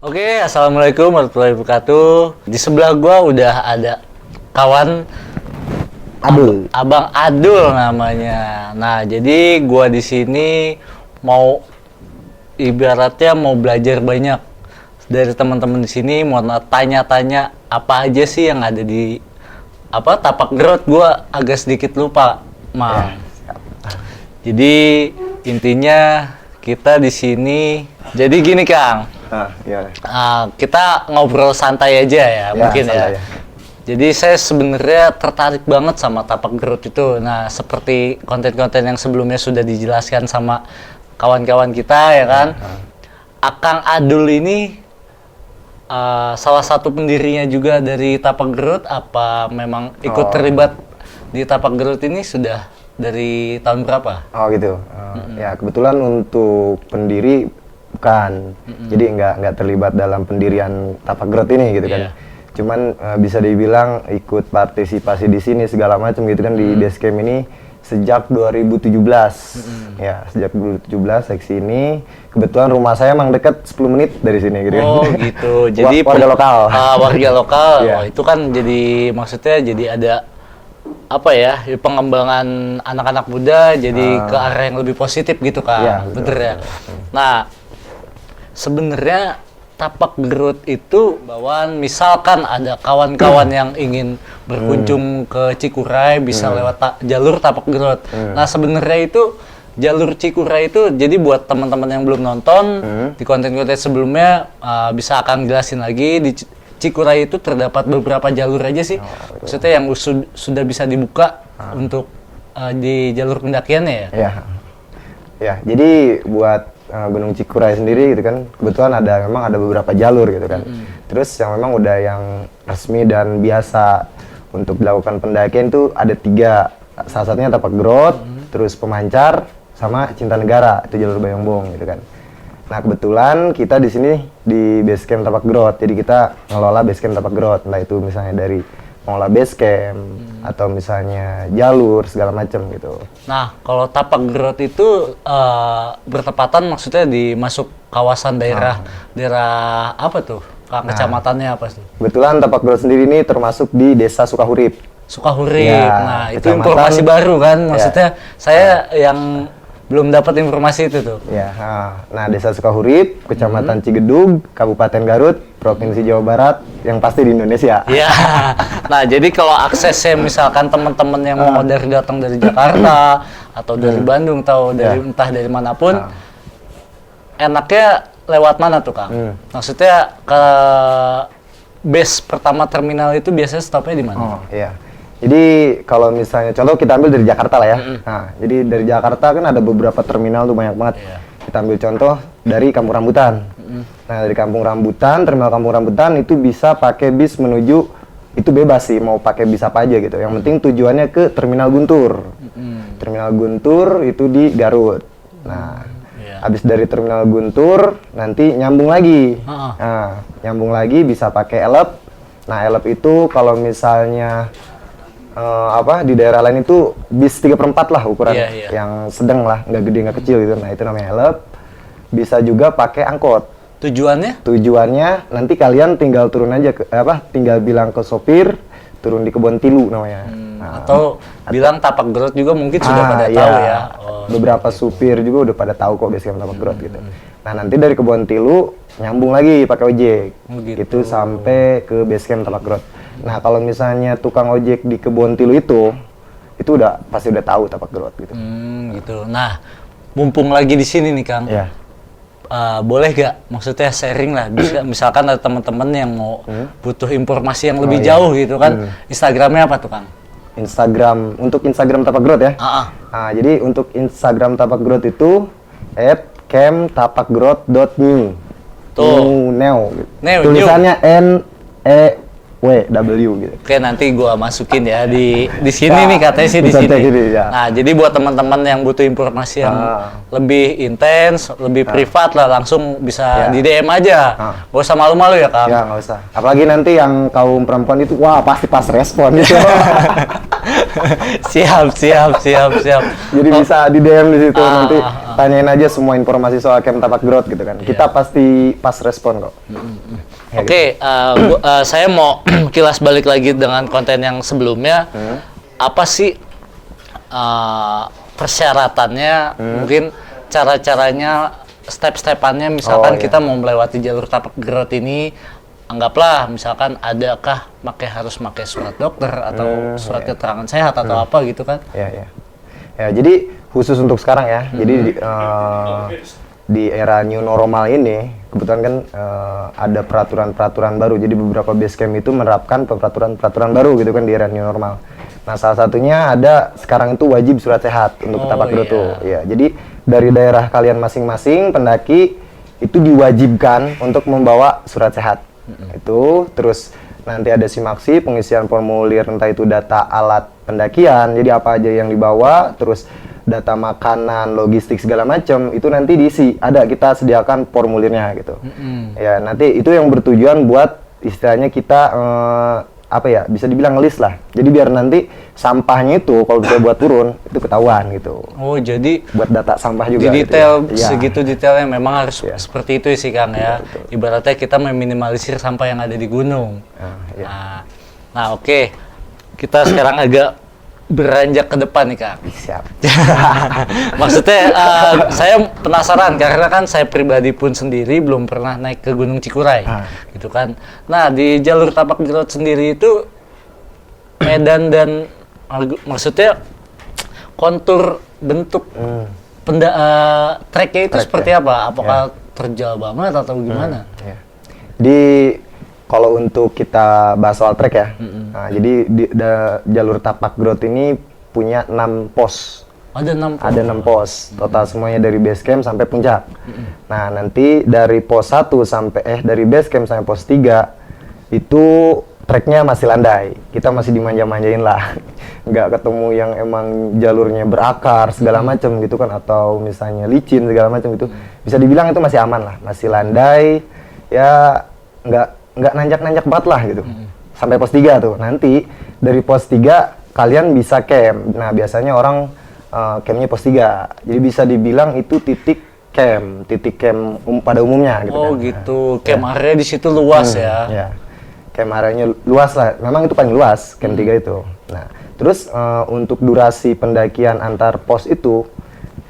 Oke, assalamualaikum warahmatullahi wabarakatuh. Di sebelah gua udah ada kawan Adul. Abang Adul namanya. Nah, jadi gua di sini mau ibaratnya mau belajar banyak dari teman-teman di sini, mau tanya-tanya apa aja sih yang ada di tapak gerot. Gua agak sedikit lupa, Mang. Jadi intinya kita di sini. Jadi gini, Kang. Iya. Kita ngobrol santai aja ya, mungkin santai ya. Jadi saya sebenarnya tertarik banget sama tapak gerot itu. Nah, seperti konten-konten yang sebelumnya sudah dijelaskan sama kawan-kawan kita ya kan. Akang Adul ini salah satu pendirinya juga dari tapak gerot, apa memang ikut terlibat di tapak gerot ini sudah dari tahun berapa? Oh gitu. Ya kebetulan untuk pendiri bukan, jadi nggak terlibat dalam pendirian tapak gerot ini gitu kan. Cuman bisa dibilang ikut partisipasi di sini segala macam gitu kan di Basecamp ini sejak 2017. Ya sejak 2017 seksi ini kebetulan rumah saya emang dekat 10 menit dari sini gitu kan. Oh gitu. Jadi warga lokal. Warga lokal. Yeah. Oh, itu kan jadi maksudnya jadi ada apa ya, pengembangan anak-anak muda jadi ke arah yang lebih positif gitu kan. Iya, Bener ya. Nah, sebenarnya tapak gerot itu bawaan, misalkan ada kawan-kawan yang ingin berkunjung ke Cikuray bisa lewat jalur tapak gerot. Nah, sebenarnya itu jalur Cikuray itu jadi buat teman-teman yang belum nonton di konten-konten sebelumnya bisa akan jelasin lagi. Di Cikuray itu terdapat beberapa jalur aja sih. Maksudnya yang sudah bisa dibuka untuk di jalur pendakiannya ya. Iya. Ya, jadi buat Gunung Cikuray sendiri gitu kan, kebetulan memang ada beberapa jalur gitu kan. Terus yang memang udah yang resmi dan biasa untuk dilakukan pendakian itu ada 3. Salah satunya tapak gerot, terus pemancar, sama Cinta Negara, itu jalur Bayongbong gitu kan. Nah kebetulan kita di sini di Basecamp tapak gerot, jadi kita ngelola Basecamp tapak gerot, entah itu misalnya dari pengelola Basecamp atau misalnya jalur segala macam gitu. Nah, kalau tapak gerot itu bertepatan maksudnya di masuk kawasan daerah apa tuh? Kecamatannya apa sih? Kebetulan tapak gerot sendiri ini termasuk di Desa Sukahurip. Sukahurip. Ya, Nah, itu kecamatan, informasi baru kan? Maksudnya saya yang belum dapat informasi itu tuh. Ya, nah Desa Sukahurip, Kecamatan Cigedug, Kabupaten Garut, Provinsi Jawa Barat, yang pasti di Indonesia. Iya. Nah, jadi kalau aksesnya misalkan teman-teman yang mau datang dari Jakarta atau dari Bandung atau dari entah dari manapun, enaknya lewat mana tuh, Kang? Maksudnya ke base pertama terminal itu biasanya stopnya di mana? Oh, iya. Jadi kalau misalnya contoh kita ambil dari Jakarta lah ya. Nah, jadi dari Jakarta kan ada beberapa terminal tuh banyak banget. Kita ambil contoh dari Kampung Rambutan. Nah, dari Kampung Rambutan, terminal Kampung Rambutan itu bisa pakai bis menuju, itu bebas sih mau pakai bis apa aja gitu. Yang penting tujuannya ke Terminal Guntur. Terminal Guntur itu di Garut. Nah, habis dari Terminal Guntur nanti nyambung lagi. Nah, nyambung lagi bisa pakai elep. Nah, elep itu kalau misalnya di daerah lain itu bis 3/4 lah ukuran, yang sedang lah, nggak gede nggak kecil gitu. Nah itu namanya elep. Bisa juga pakai angkot. Tujuannya? Tujuannya nanti kalian tinggal turun aja tinggal bilang ke sopir turun di Kebon Tilu namanya. Atau bilang tapak gerot juga mungkin sudah pada tahu ya. Beberapa supir juga udah pada tahu kok Basecamp tapak gerot gitu. Nah nanti dari Kebon Tilu nyambung lagi pakai ojek, gitu sampai ke Basecamp tapak gerot. Nah kalau misalnya tukang ojek di Kebon Tilu itu pasti udah tahu tapak gerot gitu. Gitu. Nah, mumpung lagi di sini nih, Kang. Boleh gak maksudnya sharing lah, misalkan ada teman-teman yang mau butuh informasi yang lebih jauh gitu kan. Instagramnya apa tuh, Kang? Untuk Instagram tapak gerot ya. Nah, jadi untuk Instagram tapak gerot itu @camptapakgerot.new. Tuh. Tulisannya NEW gitu. Oke, nanti gua masukin ya di sini nih, katanya sih di sini. Nah, jadi buat teman-teman yang butuh informasi yang lebih intens, lebih privat lah, langsung bisa di DM aja. Gak usah malu-malu ya, Kang. Ya, nggak usah. Apalagi nanti yang kaum perempuan itu, wah pasti pas respon gitu. Siap. Jadi bisa di DM di situ nanti tanyain aja semua informasi soal Camp Tapak Growth gitu kan. Kita pasti pas respon kok. Ya, Oke, saya mau kilas balik lagi dengan konten yang sebelumnya. Apa sih persyaratannya, mungkin cara-caranya, step-stepannya, misalkan kita mau melewati jalur Tapak Growth ini, anggaplah misalkan harus pakai surat dokter atau surat keterangan sehat atau apa gitu kan? Ya, jadi khusus untuk sekarang ya. Jadi di era new normal ini kebetulan kan ada peraturan-peraturan baru. Jadi beberapa base camp itu menerapkan peraturan-peraturan baru gitu kan di era new normal. Nah, salah satunya ada sekarang itu wajib surat sehat untuk Tapak Growth tuh. Ya, jadi dari daerah kalian masing-masing pendaki itu diwajibkan untuk membawa surat sehat. Itu terus nanti ada simaksi, pengisian formulir, entah itu data alat pendakian, jadi apa aja yang dibawa, terus data makanan, logistik segala macam itu nanti diisi. Ada, kita sediakan formulirnya gitu. Ya, nanti itu yang bertujuan buat istilahnya kita bisa dibilang list lah. Jadi biar nanti sampahnya itu kalau kita buat turun itu ketahuan gitu. Oh, jadi buat data sampah juga. di detail gitu ya. segitu detailnya memang harus seperti itu sih Kang ya. Ibaratnya kita meminimalisir sampah yang ada di gunung. Nah, oke. Kita sekarang agak beranjak ke depan nih Kang. Siap. Maksudnya saya penasaran karena kan saya pribadi pun sendiri belum pernah naik ke Gunung Cikuray, gitu kan. Nah, di jalur Tapak Growth sendiri itu medan dan maksudnya kontur bentuk treknya itu seperti apa? Apakah terjal banget atau gimana? Di kalau untuk kita bahas soal trek ya, nah, jadi jalur Tapak Growth ini punya 6 pos. Ada 6 pos? Ada 6 pos, total semuanya dari base camp sampai puncak. Nah, nanti dari pos 1 dari base camp sampai pos 3, itu treknya masih landai. Kita masih dimanja-manjain lah. Nggak ketemu yang emang jalurnya berakar, segala macam gitu kan, atau misalnya licin, segala macam itu. Bisa dibilang itu masih aman lah, masih landai, ya nggak nanjak-nanjak banget lah gitu. Sampai pos 3 tuh. Nanti dari pos 3 kalian bisa camp. Nah, biasanya orang campnya pos 3. Jadi bisa dibilang itu titik camp pada umumnya gitu. Oh, kan. gitu. Camp area di situ luas ya. Ya. Camp areanya luas lah. Memang itu paling luas camp 3 itu. Nah, terus untuk durasi pendakian antar pos itu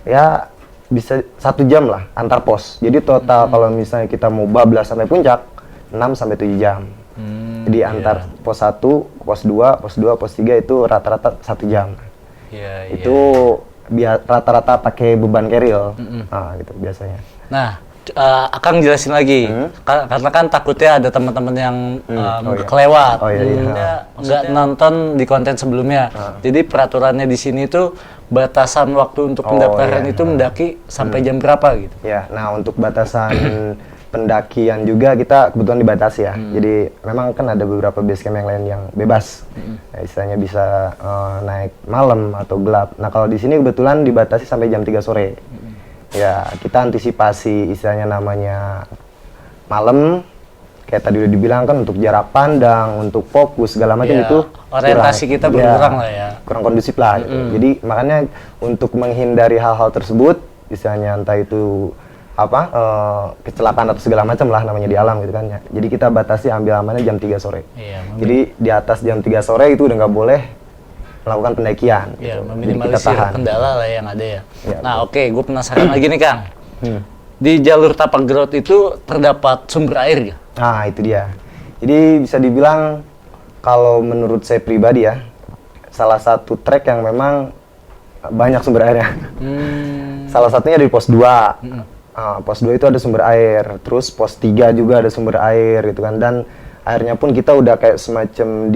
ya bisa 1 jam lah antar pos. Jadi total kalau misalnya kita mau bablas sampai puncak 6 sampai 7 jam. Jadi antar pos 1, pos 2, pos 3 itu rata-rata 1 jam. Itu rata-rata pakai beban keril. Nah, gitu biasanya. Nah, Akang jelasin lagi. Karena kan takutnya ada teman-teman yang kelewat. Nggak nonton di konten sebelumnya. Jadi peraturannya di sini tuh batasan waktu untuk pendaftaran itu mendaki sampai jam berapa gitu. Ya, nah untuk batasan pendakian juga kita kebetulan dibatasi ya. Jadi memang kan ada beberapa base camp yang lain yang bebas. Nah, istilahnya bisa naik malam atau gelap. Nah, kalau di sini kebetulan dibatasi sampai jam 3 sore. Ya, kita antisipasi istilahnya namanya malam. Kayak tadi udah dibilang kan untuk jarak pandang, untuk fokus segala macam itu orientasi kita berkurang lah ya. Kurang kondusif lah gitu. Jadi makanya untuk menghindari hal-hal tersebut, istilahnya entah itu kecelakaan atau segala macam lah namanya di alam gitu kan ya. Jadi kita batasi ambil amannya jam 3 sore. Jadi di atas jam 3 sore itu udah nggak boleh melakukan pendakian. Iya, meminimalisir kendala lah yang ada ya. Nah, oke, gue penasaran lagi nih Kang. Di jalur Tapak Growth itu terdapat sumber air ya? Nah, itu dia. Jadi bisa dibilang kalau menurut saya pribadi ya, salah satu trek yang memang banyak sumber airnya. Salah satunya di pos 2. Pos 2 itu ada sumber air, terus pos 3 juga ada sumber air gitu kan, dan airnya pun kita udah kayak semacam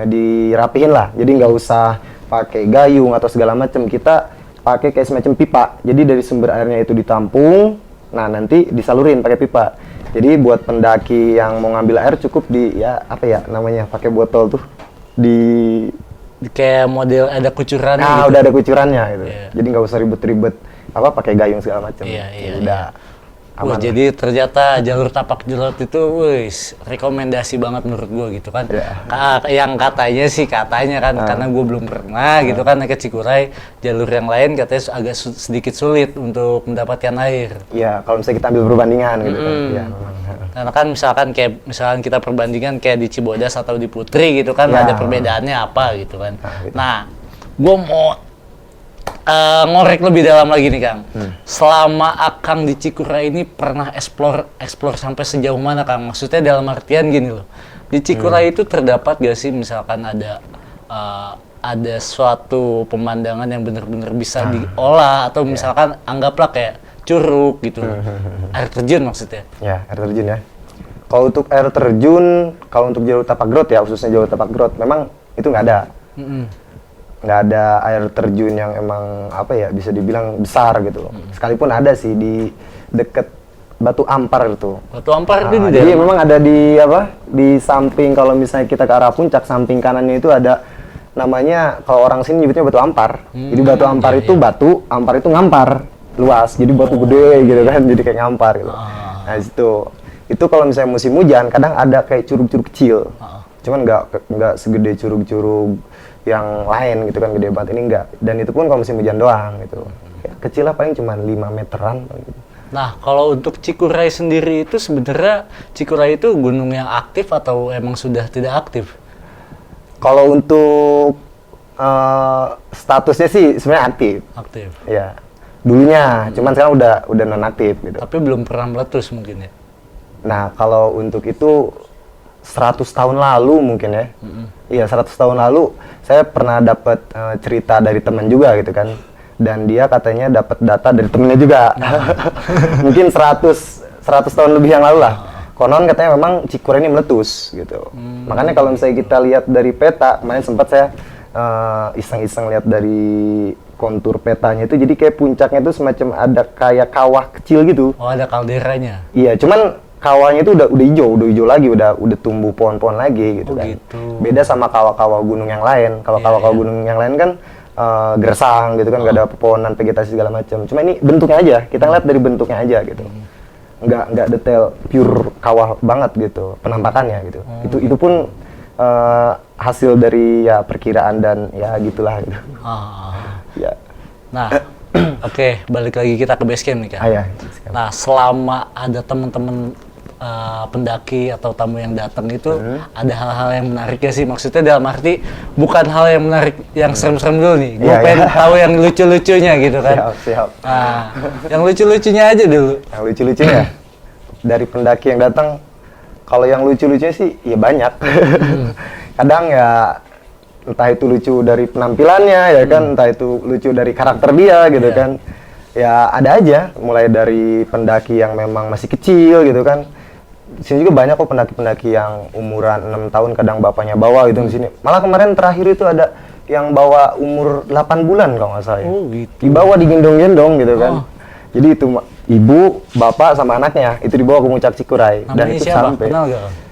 dirapihin lah, jadi nggak usah pakai gayung atau segala macam, kita pakai kayak semacam pipa, jadi dari sumber airnya itu ditampung, nah nanti disalurin pakai pipa. Jadi buat pendaki yang mau ngambil air cukup pakai botol tuh kayak model ada kucurannya gitu. Udah ada kucurannya gitu. Jadi nggak usah ribet-ribet pakai gayung segala macam. Iya. Wah, jadi ternyata jalur tapak jerat itu, wis, rekomendasi banget menurut gua gitu kan. Yang katanya kan, karena gua belum pernah gitu kan naik ke Cikuray, jalur yang lain katanya agak sedikit sulit untuk mendapatkan air. Iya, kalau misalnya kita ambil perbandingan gitu kan. Iya, memang. Karena kan misalkan kita perbandingan kayak di Cibodas atau di Putri gitu kan, ada perbedaannya apa gitu kan. Nah, gua mau ngorek lebih dalam lagi nih Kang. Selama Akang di Cikuray ini pernah explore sampai sejauh mana Kang? Maksudnya dalam artian gini loh. Di Cikuray itu terdapat gak sih misalkan ada suatu pemandangan yang benar-benar bisa diolah atau misalkan anggaplah kayak curug gitu. Air terjun maksudnya. Ya, air terjun ya. Kalau untuk air terjun, kalau untuk jalur tapak grot ya, khususnya jalur tapak grot, memang itu nggak ada. Nggak ada air terjun yang emang apa ya bisa dibilang besar gitu. Sekalipun ada sih di deket Batu Ampar itu. Batu Ampar itu jadi memang ada di samping, kalau misalnya kita ke arah puncak, samping kanannya itu ada namanya, kalau orang sini nyebutnya Batu Ampar. Jadi Batu Ampar itu batu, Ampar itu ngampar, luas. Jadi batu gede gitu kan, jadi kayak ngampar gitu. Nah itu kalau misalnya musim hujan kadang ada kayak curug-curug kecil. Cuman nggak segede curug-curug yang lain gitu kan, gede banget, ini enggak. Dan itu pun kalau musim hujan doang gitu. Ya, kecil lah, paling cuma 5 meteran gitu. Nah, kalau untuk Cikuray sendiri itu sebenarnya Cikuray itu gunung yang aktif atau emang sudah tidak aktif? Kalau untuk statusnya sih sebenarnya aktif. Aktif. Ya. Dulunya, cuman sekarang udah non aktif gitu. Tapi belum pernah meletus mungkin ya. Nah, kalau untuk itu 100 tahun lalu mungkin ya. Iya, 100 tahun lalu saya pernah dapat cerita dari teman juga gitu kan. Dan dia katanya dapat data dari temennya juga. Mungkin 100 tahun lebih yang lalu lah. Konon katanya memang Cikuray ini meletus gitu. Makanya kalau misalnya kita lihat dari peta, kemarin sempat saya iseng-iseng lihat dari kontur petanya itu, jadi kayak puncaknya itu semacam ada kayak kawah kecil gitu. Oh, ada kalderanya. Iya, cuman kawahnya itu udah hijau lagi, udah tumbuh pohon-pohon lagi gitu kan. Gitu. Beda sama kawah-kawah gunung yang lain. Kalau kawah-kawah gunung yang lain kan gersang gitu kan, nggak ada pepohonan, vegetasi segala macam. Cuma ini bentuknya aja, kita lihat dari bentuknya aja gitu. Nggak detail pure kawah banget gitu penampakannya gitu. Itu pun hasil dari ya perkiraan dan ya gitulah gitu. Ya. Nah, oke, balik lagi kita ke base camp nih Kak. Ya. Nah, selama ada teman-teman pendaki atau tamu yang datang itu ada hal-hal yang menarik ya sih? Maksudnya dalam arti bukan hal yang menarik yang serem-serem dulu nih. Gue pengen tahu yang lucu-lucunya gitu kan. Siap. Nah, yang lucu-lucunya aja dulu. Yang lucu-lucunya dari pendaki yang datang, kalau yang lucu-lucunya sih ya banyak. Kadang ya entah itu lucu dari penampilannya ya kan, entah itu lucu dari karakter dia gitu kan. Ya ada aja, mulai dari pendaki yang memang masih kecil gitu kan. Di sini juga banyak kok pendaki-pendaki yang umuran 6 tahun, kadang bapaknya bawa gitu di sini. Malah kemarin terakhir itu ada yang bawa umur 8 bulan kalau nggak salah. Oh gitu. Dibawa digendong-gendong gitu kan. Jadi itu ibu, bapak sama anaknya itu dibawa ke puncak Cikuray. Namanya Dan itu siapa? sampai. Kenal gak?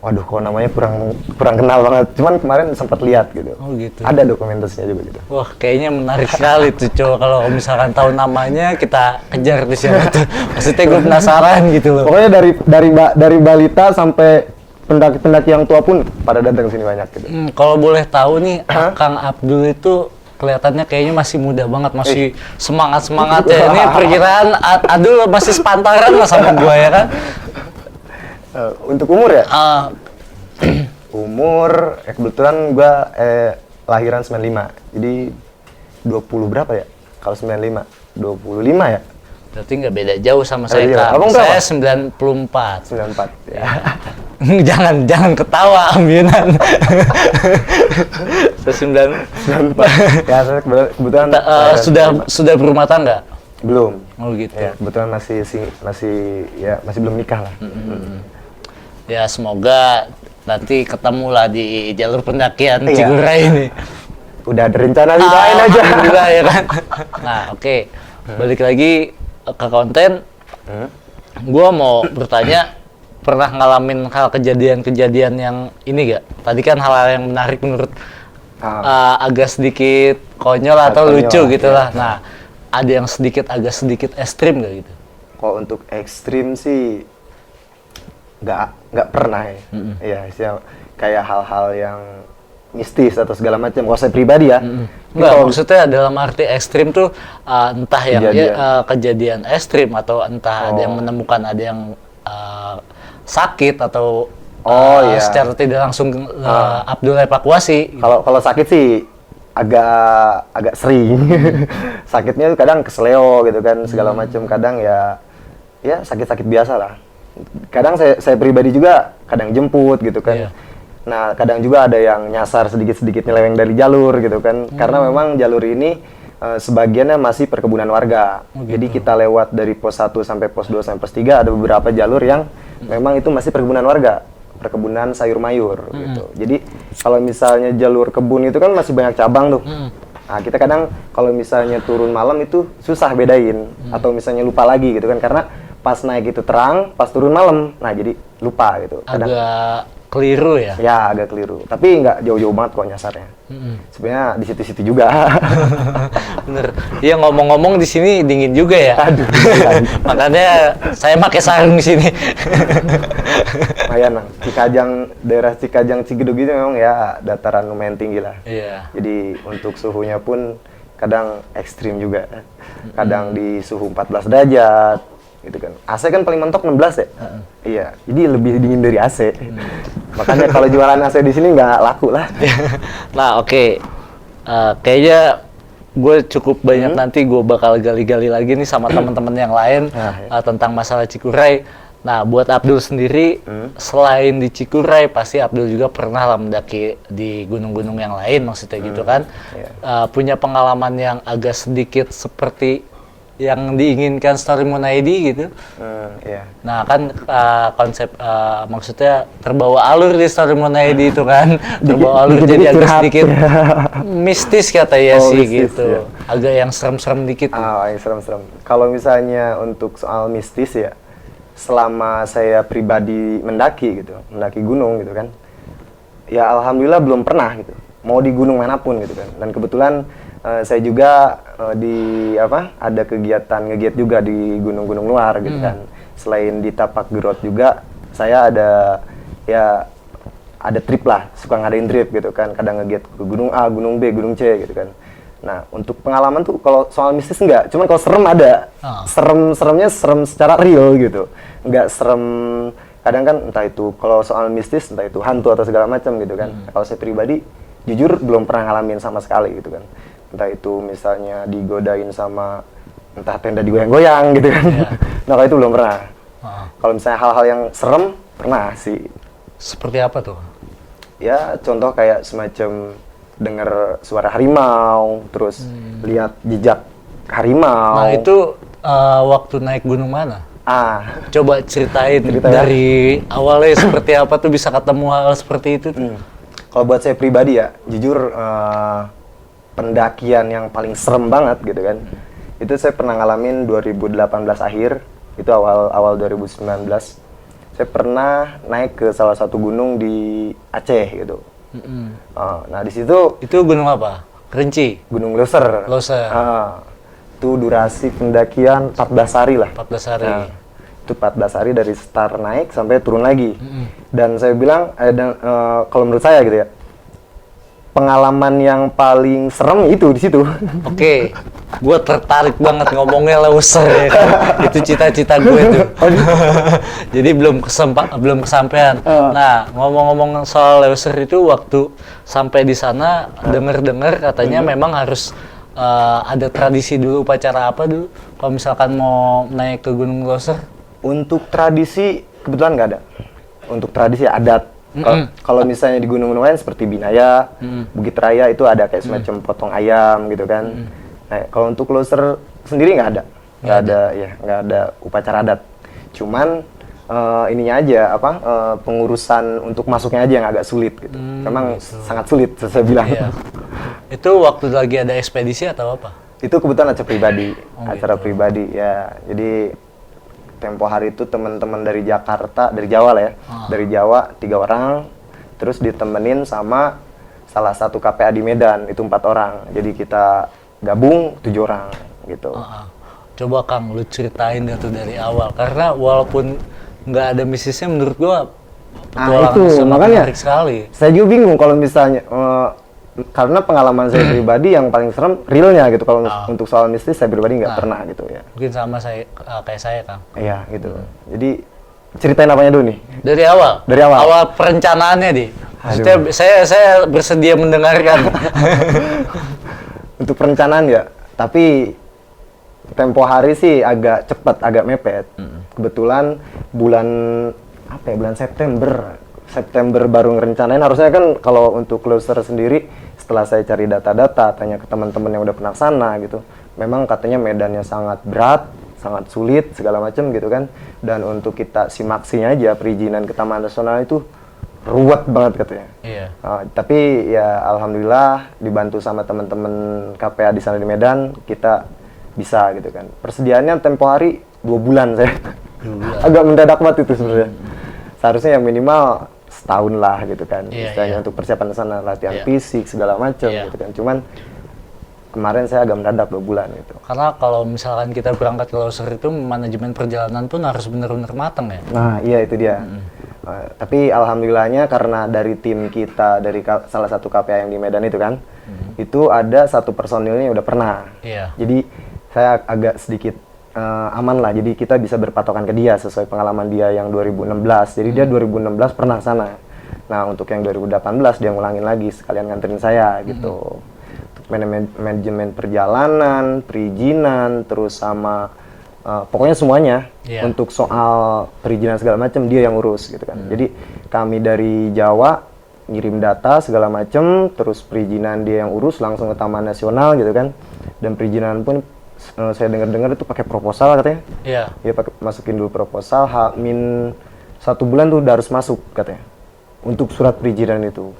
Waduh, kok namanya kurang kenal banget. Cuman kemarin sempat lihat gitu. Oh gitu. Ada dokumentasinya juga gitu. Wah, kayaknya menarik sekali tuh coba kalau misalkan tahu namanya kita kejar di siapa tuh. Maksudnya gue penasaran gitu loh. Pokoknya dari balita sampai pendaki-pendaki yang tua pun pada datang sini banyak gitu. Kalau boleh tahu nih, Kang Abdul itu kelihatannya kayaknya masih muda banget, masih semangat ya. Ini perkiraan Adul masih sepantaran lah sama gua ya kan. Untuk umur ya? Umur, kebetulan gua lahiran 95, jadi 20 berapa ya? Kalau 95, 25 ya? Berarti nggak beda jauh sama saya, iya. Kang. Abang berapa? Saya 94. 94, ya. jangan ketawa, ambinan. Saya 94. Ya, saya kebetulan sudah berumah tangga? Belum. Oh gitu. Ya, kebetulan masih belum nikah lah. Ya semoga nanti ketemu lah di jalur pendakian Iya. Cikuray ini. Udah ada rencana lain aja. Alhamdulillah ya kan. Nah oke. Balik lagi ke konten. Gua mau bertanya, pernah ngalamin hal kejadian-kejadian yang ini gak? Tadi kan hal-hal yang menarik menurut agak sedikit konyol atau Konyol, lucu gitu iya. lah. Nah ada yang agak sedikit ekstrim gak gitu? Kalau untuk ekstrim sih nggak pernah ya. Iya, kayak hal-hal yang mistis atau segala macam. Kalau saya pribadi ya. Enggak, maksudnya dalam arti ekstrim tuh entah yang kejadian ekstrim atau entah ada yang menemukan ada yang sakit atau secara tidak langsung Abdul evakuasi. Kalau sakit sih agak sering. Sakitnya tuh kadang kesleo gitu kan segala macam, kadang ya sakit-sakit biasa lah. Kadang saya pribadi juga kadang jemput gitu kan. Nah, kadang juga ada yang nyasar sedikit-sedikit nyeleweng dari jalur gitu kan. Karena memang jalur ini sebagiannya masih perkebunan warga. Jadi kita lewat dari pos 1 sampai pos 2 sampai pos 3 ada beberapa jalur yang memang itu masih perkebunan warga. Perkebunan sayur mayur gitu. Jadi kalau misalnya jalur kebun itu kan masih banyak cabang tuh. Nah, kita kadang kalau misalnya turun malam itu susah bedain atau misalnya lupa lagi gitu kan, karena pas naik itu terang, pas turun malam. Nah, jadi lupa gitu. Kadang agak keliru ya? Ya, agak keliru. Tapi nggak jauh-jauh banget kok nyasarnya. Sebenarnya di situ-situ juga. Bener. Iya, ngomong-ngomong di sini dingin juga ya. Aduh. Makanya saya pakai sarung di sini. Lumayan, daerah Cikajang Cigedug itu memang ya dataran lumayan tinggi lah. Iya. Jadi untuk suhunya pun kadang ekstrim juga. Kadang di suhu 14 derajat gitu kan. AC kan paling mentok 16 ya? Iya, jadi lebih dingin dari AC. Makanya kalau jualan AC di sini nggak laku lah. Nah, oke. Kayaknya gue cukup banyak nanti gue bakal gali-gali lagi nih sama teman-teman yang lain tentang masalah Cikuray. Nah, buat Abdul sendiri, selain di Cikuray, pasti Abdul juga pernah lah mendaki di gunung-gunung yang lain, maksudnya gitu kan. Punya pengalaman yang agak sedikit seperti yang diinginkan Story Munaidi gitu. Nah, kan konsep maksudnya terbawa alur di Story Munaidi itu kan. Terbawa alur jadi agak sedikit mistis katanya sih mistis, gitu. Agak yang serem-serem dikit. Yang serem-serem. Kalau misalnya untuk soal mistis ya, selama saya pribadi mendaki gunung gitu kan, ya alhamdulillah belum pernah gitu, mau di gunung manapun gitu kan. Dan kebetulan saya juga ada kegiatan nge-guide juga di gunung-gunung luar gitu kan. Selain di Tapak Gerot juga saya ada trip lah, suka ngadain trip gitu kan, kadang nge-guide ke gunung A, gunung B, gunung C gitu kan. Nah, untuk pengalaman tuh kalau soal mistis enggak, cuman kalau serem ada. Serem-seremnya serem secara real gitu. Enggak serem, kadang kan entah itu kalau soal mistis, entah itu hantu atau segala macam gitu kan. Kalau saya pribadi jujur belum pernah ngalamin sama sekali gitu kan. Entah itu misalnya digodain sama entah tenda digoyang-goyang gitu kan. Nah, kalau itu belum pernah. Kalau misalnya hal-hal yang serem pernah sih. Seperti apa tuh? Ya, contoh kayak semacam dengar suara harimau, terus lihat jejak harimau. Nah, itu waktu naik gunung mana? Coba ceritain dari awalnya seperti apa tuh bisa ketemu hal seperti itu tuh. Kalau buat saya pribadi ya, jujur pendakian yang paling serem banget gitu kan. Itu saya pernah ngalamin 2018 akhir, itu awal 2019. Saya pernah naik ke salah satu gunung di Aceh gitu. Nah, di situ itu gunung apa? Kerinci? Gunung Loser. Itu durasi pendakian 14 hari lah. 14 hari. Nah, itu 14 hari dari start naik sampai turun lagi. Dan saya bilang, kalau menurut saya gitu ya, pengalaman yang paling serem itu di situ. Oke, gue tertarik banget ngomongnya Loser ya kan. Itu cita-cita gue tuh. Jadi belum kesampaian. Nah, ngomong-ngomong soal Loser itu waktu sampai di sana dengar katanya memang harus ada tradisi dulu, upacara apa dulu kalau misalkan mau naik ke Gunung Loser? Untuk tradisi kebetulan nggak ada. Untuk tradisi adat. Kalau misalnya di gunung-gunung lain seperti Binaya, Bukit Raya itu ada kayak semacam potong ayam gitu kan. Nah, kalau untuk Loser sendiri nggak ada upacara adat. Cuman ininya aja pengurusan untuk masuknya aja yang agak sulit gitu. Memang sangat sulit saya bilang. Iya. Itu waktu lagi ada ekspedisi atau apa? Itu kebetulan acara pribadi ya. Jadi tempo hari itu teman-teman dari Jawa lah ya. Dari Jawa 3 orang, terus ditemenin sama salah satu KPA di Medan, itu 4 orang. Jadi kita gabung 7 orang gitu. Coba Kang, lu ceritain dah tuh dari awal. Karena walaupun nggak ada misisnya, menurut gua itu sangat makanya menarik sekali. saya juga bingung kalau misalnya karena pengalaman saya pribadi yang paling serem realnya gitu. Kalau untuk soal mistis saya pribadi nggak pernah gitu ya. Mungkin sama saya kayak saya Kang. Iya gitu. Jadi ceritain apanya dulu nih? Dari awal. Dari awal. Awal perencanaannya di. Maksudnya saya bersedia mendengarkan. Untuk perencanaan ya, tapi tempo hari sih agak cepat, agak mepet. Kebetulan bulan apa ya, bulan September baru ngerencanain. Harusnya kan kalau untuk closer sendiri, setelah saya cari data-data, tanya ke teman-teman yang udah pernah kesana gitu, memang katanya medannya sangat berat, sangat sulit segala macam gitu kan. Dan untuk kita simaksinya aja perizinan ke Taman Nasional itu ruwet banget katanya. Iya. Tapi ya alhamdulillah dibantu sama teman-teman KPA di sana di Medan, kita bisa gitu kan. Persediaannya tempo hari 2 bulan saya. Agak mendadak banget itu sebenarnya. Seharusnya yang minimal setahun lah gitu kan. Istilahnya untuk persiapan ke sana, latihan fisik segala macam gitu kan. Cuman kemarin saya agak mendadak 2 bulan gitu. Karena kalau misalkan kita berangkat ke Loser itu manajemen perjalanan pun harus benar-benar matang ya. Nah, iya itu dia. Tapi alhamdulillahnya karena dari tim kita, dari salah satu KPA yang di Medan itu kan, itu ada satu personilnya yang udah pernah. Iya. Jadi saya agak sedikit aman lah. Jadi kita bisa berpatokan ke dia sesuai pengalaman dia yang 2016. Jadi dia 2016 pernah sana. Nah untuk yang 2018 dia ngulangin lagi sekalian nganterin saya gitu. Untuk manajemen perjalanan, perizinan, terus sama pokoknya semuanya. Untuk soal perizinan segala macam dia yang urus gitu kan. Jadi kami dari Jawa ngirim data segala macam, terus perizinan dia yang urus langsung ke Taman Nasional gitu kan. Dan perizinan pun saya dengar-dengar itu pakai proposal katanya. Iya. Dia masukin dulu proposal, H-1 bulan tuh udah harus masuk katanya. Untuk surat perizinan itu.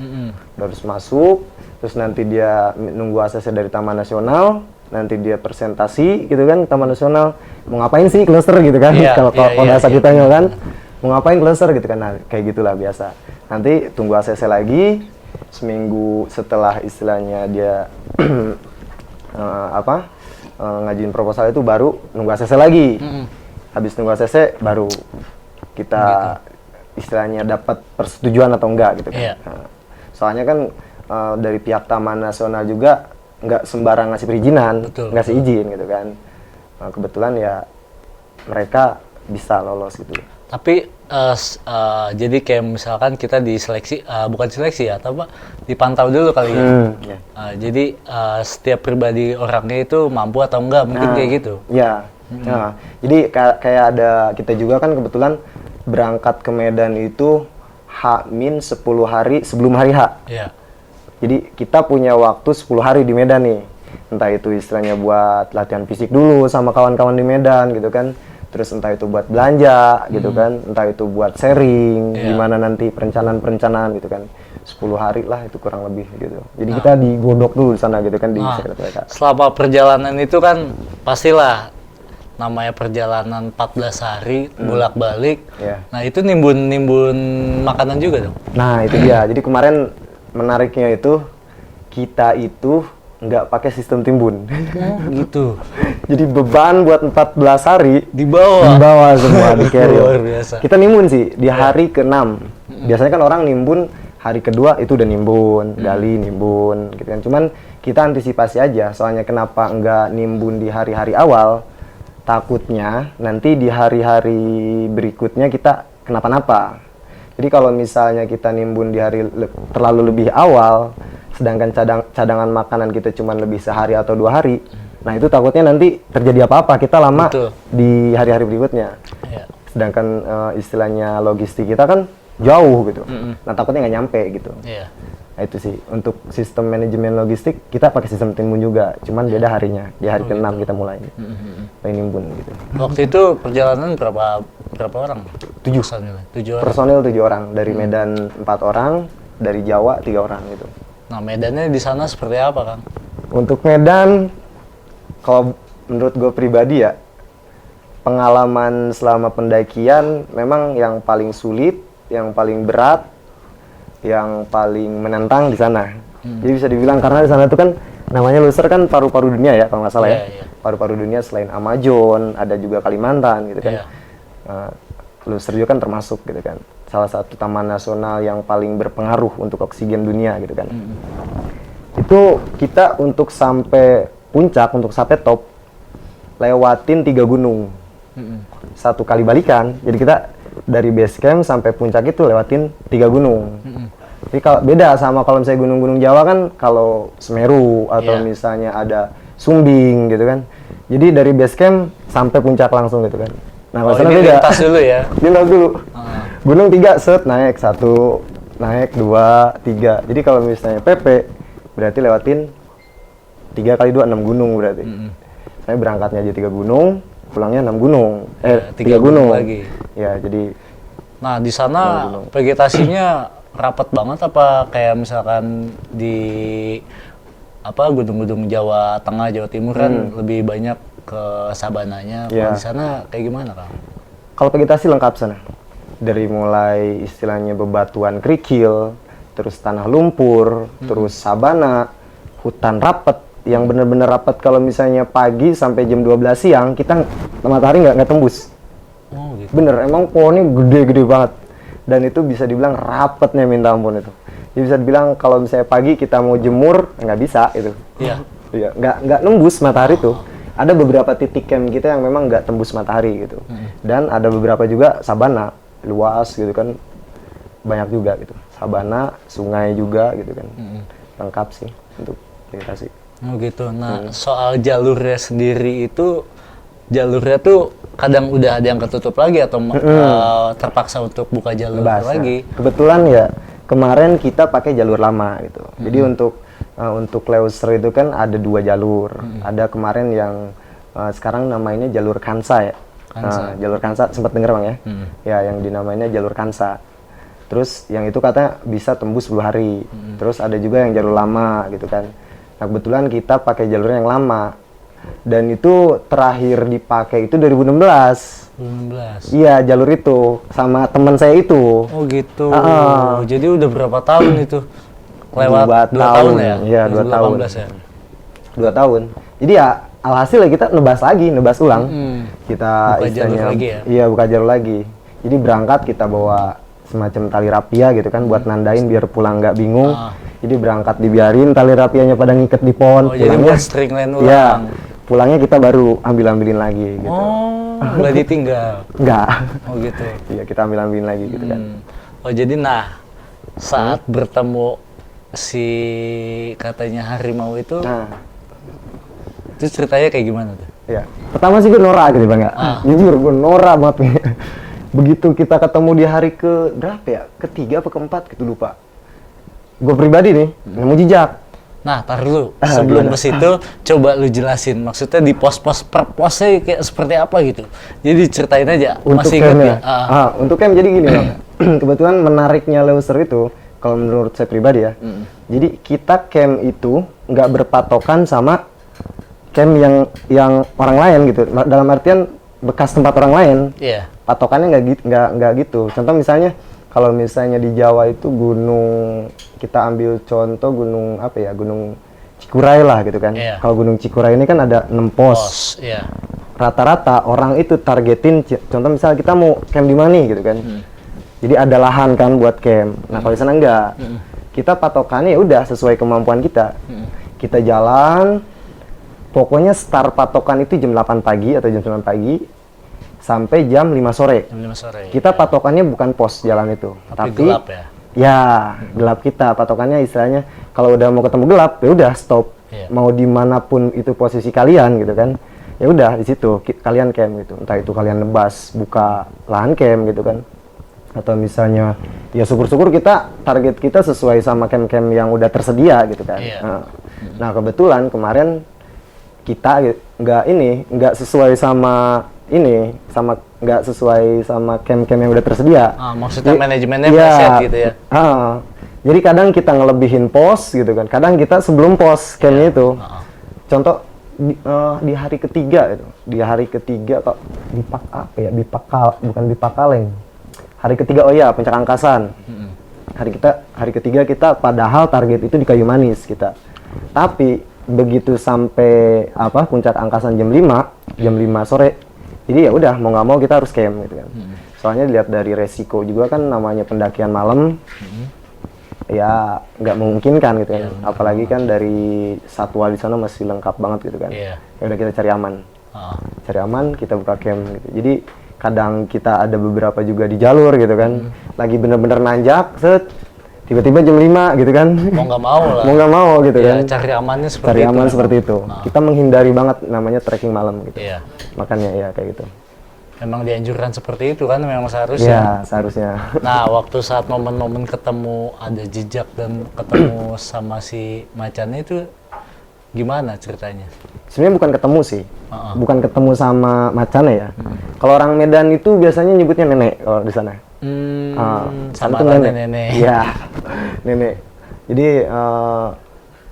Udah harus masuk, terus nanti dia nunggu ACC dari Taman Nasional, nanti dia presentasi gitu kan Taman Nasional. Mau ngapain sih cluster gitu kan? Kalau bahasa kitanya kan. Mau ngapain cluster gitu kan? Nah, kayak gitulah biasa. Nanti tunggu ACC lagi, seminggu setelah istilahnya dia ngajuin proposal itu baru nunggu ACC lagi. Habis nunggu ACC baru kita istilahnya dapat persetujuan atau enggak gitu kan. Nah, soalnya kan dari pihak Taman Nasional juga nggak sembarang ngasih perizinan, ngasih izin gitu kan. Nah, kebetulan ya mereka bisa lolos gitu. Tapi jadi kayak misalkan kita diseleksi, bukan seleksi ya, atau apa, dipantau dulu kali ya. Jadi setiap pribadi orangnya itu mampu atau enggak, mungkin kayak gitu. Iya. Nah, jadi kayak ada kita juga kan kebetulan berangkat ke Medan itu H-10 hari sebelum hari H. Iya. Jadi kita punya waktu 10 hari di Medan nih. Entah itu istilahnya buat latihan fisik dulu sama kawan-kawan di Medan gitu kan. Terus entah itu buat belanja gitu kan, entah itu buat sharing, gimana nanti perencanaan gitu kan. 10 hari lah itu kurang lebih gitu. Jadi kita digodok dulu di sana gitu kan di sekretariat. Selama perjalanan itu kan pastilah namanya perjalanan 14 hari bolak-balik. Nah, itu nimbun makanan juga dong. Nah, itu dia. Jadi kemarin menariknya itu kita itu nggak pakai sistem timbun. Gitu. Jadi beban buat 14 hari dibawa semua di carry. Luar biasa. Kita nimbun sih di hari ke-6. Biasanya kan orang nimbun hari kedua itu udah nimbun, gali nimbun gitu kan. Cuman kita antisipasi aja, soalnya kenapa nggak nimbun di hari-hari awal? Takutnya nanti di hari-hari berikutnya kita kenapa-napa. Jadi kalau misalnya kita nimbun di hari terlalu lebih awal, sedangkan cadangan makanan kita cuma lebih sehari atau 2 hari, nah itu takutnya nanti terjadi apa-apa, kita lama di hari-hari berikutnya. Sedangkan istilahnya logistik kita kan jauh gitu, nah takutnya nggak nyampe gitu. Nah itu sih, untuk sistem manajemen logistik kita pakai sistem timbun juga, cuman beda harinya, di hari ke-6 kita mulai nimbun gitu. Waktu itu perjalanan berapa orang? 7 orang. Personil 7 orang, dari Medan 4 orang, dari Jawa 3 orang gitu. Nah, medannya di sana seperti apa, Kang? Untuk Medan, kalau menurut gue pribadi ya, pengalaman selama pendakian memang yang paling sulit, yang paling berat, yang paling menantang di sana. Jadi bisa dibilang karena di sana itu kan namanya Loser kan paru-paru dunia ya kalau nggak salah ya. paru-paru dunia selain Amazon, ada juga Kalimantan gitu kan. Iya. Leuser kan termasuk gitu kan. Salah satu taman nasional yang paling berpengaruh untuk oksigen dunia gitu kan. Itu kita untuk sampai puncak, untuk sampai top, lewatin 3 gunung. Satu kali balikan. Jadi kita dari base camp sampai puncak itu lewatin 3 gunung. Jadi kalau beda sama kalau misalnya gunung-gunung Jawa kan, kalau Semeru atau misalnya ada Sumbing gitu kan. Jadi dari base camp sampai puncak langsung gitu kan. Nah, kalau sana ini beda. lintas dulu ya. Lintas dulu. Gunung 3 set naik 1, naik 2, 3. Jadi kalau misalnya PP berarti lewatin 3 kali 2 6 gunung berarti. Saya berangkatnya aja 3 gunung, pulangnya 6 gunung. 3 gunung lagi. Ya, jadi Nah, di sana vegetasinya rapat banget apa kayak misalkan di gunung-gunung Jawa Tengah, Jawa Timur kan lebih banyak ke sabananya. Kalau di sana kayak gimana, Kang? Kalau vegetasi lengkap sana. Dari mulai istilahnya bebatuan kerikil, terus tanah lumpur, terus sabana, hutan rapet yang benar-benar rapet. Kalau misalnya pagi sampai jam 12 siang kita matahari nggak tembus. Oh, gitu. Bener, emang pohonnya gede-gede banget. Dan itu bisa dibilang rapetnya minta ampun itu. Jadi bisa dibilang kalau misalnya pagi kita mau jemur nggak bisa itu. Iya. Iya, nggak nembus matahari tuh. Ada beberapa titik camp kita yang memang nggak tembus matahari gitu. Dan ada beberapa juga sabana luas gitu kan, banyak juga gitu. Sabana, sungai juga gitu kan. Lengkap sih untuk vegetasi. Oh gitu. Nah, soal jalurnya sendiri itu, jalurnya tuh kadang udah ada yang ketutup lagi atau terpaksa untuk buka jalur lagi. Kebetulan ya kemarin kita pakai jalur lama gitu. Jadi untuk Leuser itu kan ada 2 jalur. Ada kemarin yang sekarang namanya jalur Kansa ya. Jalur Kansa sempat dengar Bang ya? Ya, yang dinamainya jalur Kansa. Terus yang itu katanya bisa tembus 10 hari. Terus ada juga yang jalur lama gitu kan. Nah, kebetulan kita pakai jalur yang lama. Dan itu terakhir dipakai itu 2016. 2016. Iya, jalur itu sama teman saya itu. Oh gitu. Jadi udah berapa tahun itu? Lewat 2 tahun ya? Iya, 2 tahun. 2018 ya? 2 tahun. Jadi ya alhasil ya kita nebas ulang. Kita buka jalur lagi ya? Iya, buka jalur lagi. Jadi berangkat kita bawa semacam tali rapia gitu kan buat nandain biar pulang nggak bingung. Jadi berangkat dibiarin tali rapianya pada ngiket di pohon. Oh, jadi buat string line ulang. Iya. Pulangnya kita baru ambilin lagi gitu. Oh, nggak ditinggal. Enggak. Oh gitu. Iya, kita ambilin lagi gitu kan. Oh jadi saat bertemu si katanya harimau itu, itu ceritanya kayak gimana tuh? Iya. Pertama sih gue norak gitu Bang ya. Jujur gue norak banget nih. Begitu kita ketemu di hari ke berapa ya? Ketiga apa keempat gitu lupa. Gue pribadi nih nemu jejak. Nah, tar dulu. Sebelum ke situ, coba lu jelasin. Maksudnya di pos-pos per posnya kayak seperti apa gitu. Jadi ceritain aja. Untuk masih ingat ya? Untuk camp jadi gini Bang. Kebetulan menariknya Leuser itu, kalau menurut saya pribadi ya. Jadi kita camp itu nggak berpatokan sama camp yang orang lain gitu. Dalam artian bekas tempat orang lain. Iya. Patokannya nggak gitu. Contoh misalnya kalau misalnya di Jawa itu gunung, kita ambil contoh gunung apa ya, gunung Cikuray lah gitu kan. Iya. Kalau gunung Cikuray ini kan ada 6 pos. Iya. Rata-rata orang itu targetin, contoh misalnya kita mau camp di mana nih gitu kan. Jadi ada lahan kan buat camp. Nah kalau di sana enggak. Kita patokannya ya udah sesuai kemampuan kita. Kita jalan, pokoknya start patokan itu jam 8 pagi atau jam 9 pagi. Sampai jam 5 sore. Jam 5 sore. Kita patokannya bukan pos jalan itu, tapi gelap ya. Ya, gelap kita. Patokannya istilahnya kalau udah mau ketemu gelap, ya udah stop. Iya. Mau dimanapun itu posisi kalian gitu kan. Ya udah di situ kalian camp gitu. Entah itu kalian nebas, buka lahan camp gitu kan. Atau misalnya ya syukur-syukur kita target kita sesuai sama camp-camp yang udah tersedia gitu kan. Iya. Nah, kebetulan kemarin kita nggak sesuai sama nggak sesuai sama camp-camp yang udah tersedia. Maksudnya manajemennya iya, preset gitu ya? Jadi kadang kita ngelebihin pos gitu kan. Kadang kita sebelum pos campnya itu. Contoh di hari ketiga itu. Di hari ketiga kok bukan Bipakaleng. Hari ketiga Puncak Angkasan. Hari ketiga kita padahal target itu di Kayu Manis kita. Tapi begitu sampai puncak angkasan jam 5 sore. Jadi ya udah mau nggak mau kita harus camp gitu kan. Soalnya dilihat dari resiko juga kan, namanya pendakian malam. Ya nggak memungkinkan gitu kan. Apalagi kan dari satwa di sana masih lengkap banget gitu kan. Ya udah kita cari aman. Cari aman, kita buka camp gitu. Jadi kadang kita ada beberapa juga di jalur gitu kan. Lagi bener-bener nanjak, tiba-tiba jam 5 gitu kan. Mau nggak mau lah. Mau nggak mau gitu kan. Cari amannya seperti cari itu. Aman seperti itu. Kita menghindari banget namanya trekking malam gitu. Makanya ya kayak gitu. Memang dianjurkan seperti itu kan, memang seharusnya. Iya, seharusnya. Nah, waktu saat momen-momen ketemu ada jejak dan ketemu sama si macannya itu gimana ceritanya? Sebenarnya bukan ketemu sih. Bukan ketemu sama macannya ya. Kalau orang Medan itu biasanya nyebutnya nenek kalau di sana. Sama nenek. Iya, nenek. Jadi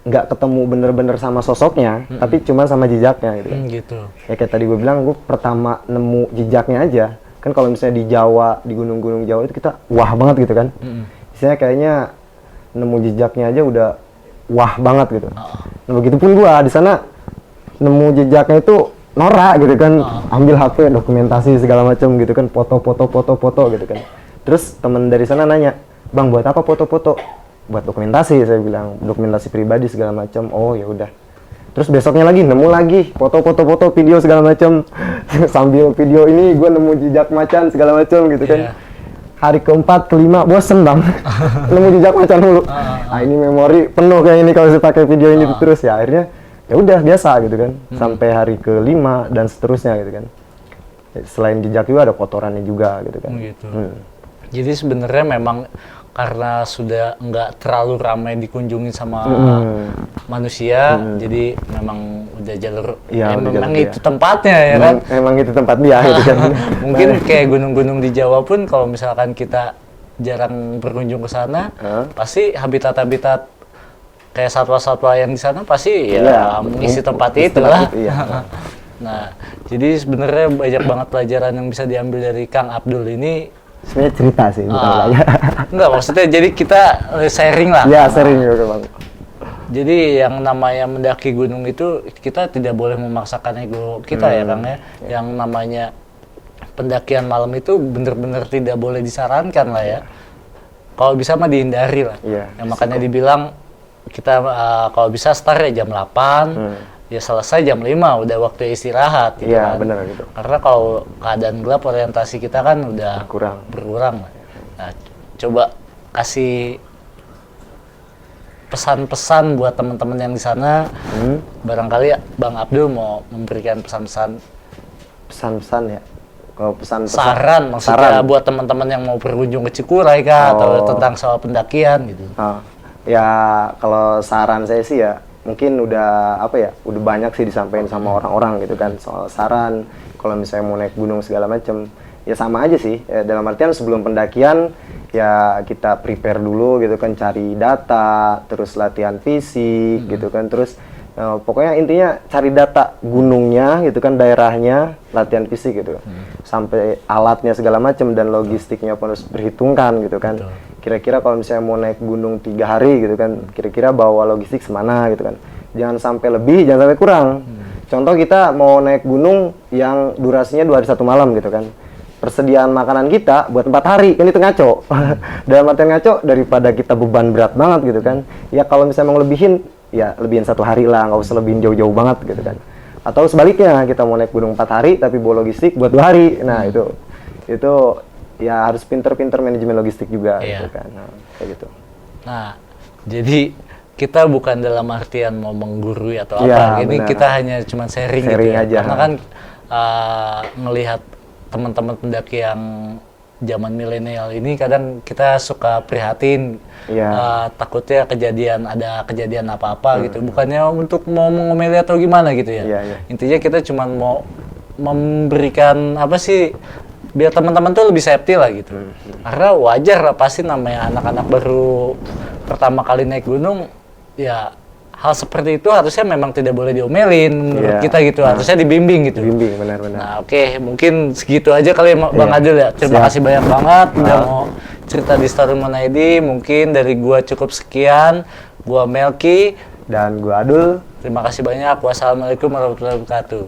nggak ketemu bener-bener sama sosoknya, tapi cuma sama jejaknya gitu. Gitu. Ya kayak tadi gue bilang, gue pertama nemu jejaknya aja. Kan kalau misalnya di Jawa, di gunung-gunung Jawa itu kita wah banget gitu kan. Misalnya kayaknya nemu jejaknya aja udah wah banget gitu. Nah begitupun gue di sana nemu jejaknya itu norak gitu kan. Ambil HP, dokumentasi segala macam gitu kan, foto gitu kan. Terus temen dari sana nanya, "Bang, buat apa foto-foto?" "Buat dokumentasi," saya bilang, "dokumentasi pribadi segala macam." "Oh ya udah." Terus besoknya lagi nemu lagi foto video segala macam. Sambil video ini gue nemu jejak macan segala macam gitu kan. Hari keempat kelima bosen bang. Nemu jejak macan dulu. Nah ini memori penuh kayak ini kalau saya pakai video ini terus ya. Akhirnya ya udah biasa gitu kan. Sampai hari kelima dan seterusnya gitu kan. Selain jejak juga ada kotorannya juga gitu kan. Jadi sebenarnya memang karena sudah nggak terlalu ramai dikunjungi sama manusia, jadi memang udah jalur, memang itu tempatnya ya kan? Emang itu tempat dia gitu kan. Mungkin kayak gunung-gunung di Jawa pun kalau misalkan kita jarang berkunjung ke sana, pasti habitat-habitat kayak satwa-satwa yang di sana pasti mengisi tempat itu lah. Nah, jadi sebenarnya banyak banget pelajaran yang bisa diambil dari Kang Abdul ini. Sebenarnya cerita sih, bukan belajar. Enggak, maksudnya jadi kita sharing lah. Iya, sharing juga bang. Jadi yang namanya mendaki gunung itu kita tidak boleh memaksakan ego kita ya Kang ya. Yang namanya pendakian malam itu benar-benar tidak boleh disarankan lah ya. Kalau bisa mah dihindari lah. Yang makanya dibilang kita kalau bisa start ya jam 8. Ya selesai jam 5 udah waktu istirahat gitu kan. Benar gitu. Karena kalau keadaan gelap orientasi kita kan udah berkurang. Nah, coba kasih pesan-pesan buat teman-teman yang di sana. Barangkali Bang Abdul mau memberikan pesan-pesan ya. Kalau pesan-pesan saran maksudnya buat teman-teman yang mau berkunjung ke Cikuray kah atau tentang soal pendakian gitu. Ya kalau saran saya sih ya mungkin udah udah banyak sih disampaikan sama orang-orang gitu kan soal saran kalau misalnya mau naik gunung segala macam. Ya sama aja sih ya, dalam artian sebelum pendakian ya kita prepare dulu gitu kan, cari data, terus latihan fisik gitu kan, terus pokoknya intinya cari data gunungnya gitu kan, daerahnya, latihan fisik gitu. Sampai alatnya segala macam dan logistiknya pun harus perhitungkan gitu kan. Kira-kira kalau misalnya mau naik gunung 3 hari gitu kan, kira-kira bawa logistik semana gitu kan. Jangan sampai lebih, jangan sampai kurang. Contoh kita mau naik gunung yang durasinya 2 hari 1 malam gitu kan. Persediaan makanan kita buat 4 hari, kan itu ngaco. Dalam artian ngaco, daripada kita beban berat banget gitu kan. Ya kalau misalnya mau lebihin, ya lebihin 1 hari lah, nggak usah lebihin jauh-jauh banget gitu kan. Atau sebaliknya, kita mau naik gunung 4 hari, tapi bawa logistik buat 2 hari. Nah itu ya harus pinter-pinter manajemen logistik juga gitu kan. Nah, kayak gitu. Nah, jadi kita bukan dalam artian mau menggurui atau apa. Ini benar. Kita hanya cuma sharing gitu ya. Aja. Karena kan ngelihat teman-teman pendaki yang zaman milenial ini kadang kita suka prihatin. Takutnya ada kejadian apa-apa gitu. Bukannya untuk mau mengomeli atau gimana gitu ya. Intinya kita cuma mau memberikan biar teman-teman tuh lebih safety lah gitu. Karena wajar lah, pasti namanya anak-anak baru pertama kali naik gunung, ya hal seperti itu harusnya memang tidak boleh diomelin menurut kita gitu. Harusnya dibimbing gitu. Dibimbing, benar-benar. Nah oke, mungkin segitu aja kali ya Bang Adil ya. Terima kasih banyak banget udah mau cerita di Story Moon ID. Mungkin dari gua cukup sekian. Gua Melki dan gua Adul. Terima kasih banyak. Wassalamualaikum warahmatullahi wabarakatuh.